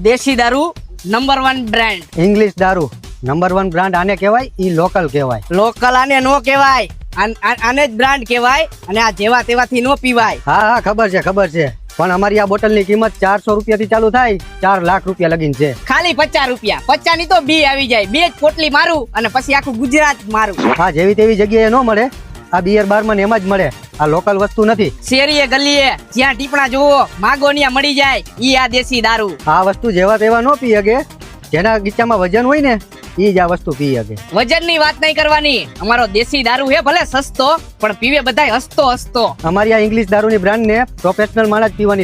દેશી દારૂ number 1 brand. English દારૂ નંબર 1 બ્રાન્ડ આને કહેવાય, ઈ લોકલ કહેવાય. લોકલ આને નો કહેવાય, આને જ બ્રાન્ડ કહેવાય. અને આ જેવા તેવાથી નો પીવાય. હા ખબર છે. પણ અમારી આ બોટલ ની કિંમત 400 રૂપિયા થી ચાલુ થાય, 4 લાખ રૂપિયા લગીન છે. ખાલી 50 રૂપિયા. 50 ની તો બી આવી જાય. બે જ પોટલી મારું અને પછી આખું ગુજરાત મારું. હા, જેવી તેવી જગ્યાએ ન મળે. આ બિયર બાર માં એમ જ મળે. આ લોકલ વસ્તુ નથી. શેરીએ ગલીએ જ્યાં ટીપણા જોવો માગો ત્યાં મળી જાય. ઈ આ દેશી દારૂ. આ વસ્તુ જેવા તેવા ન પી શકે. જેના ગીચામાં વજન હોય ને ઈ જ આ વસ્તુ પી શકે. વજન ની વાત નહીં કરવાની. અમારો દેશી દારૂ હે ભલે સસ્તો, પણ પીવે બધાય હસતો. અમારી આ ઇંગ્લિશ દારૂની બ્રાન્ડ ને પ્રોફેશનલ માણસ પીવાની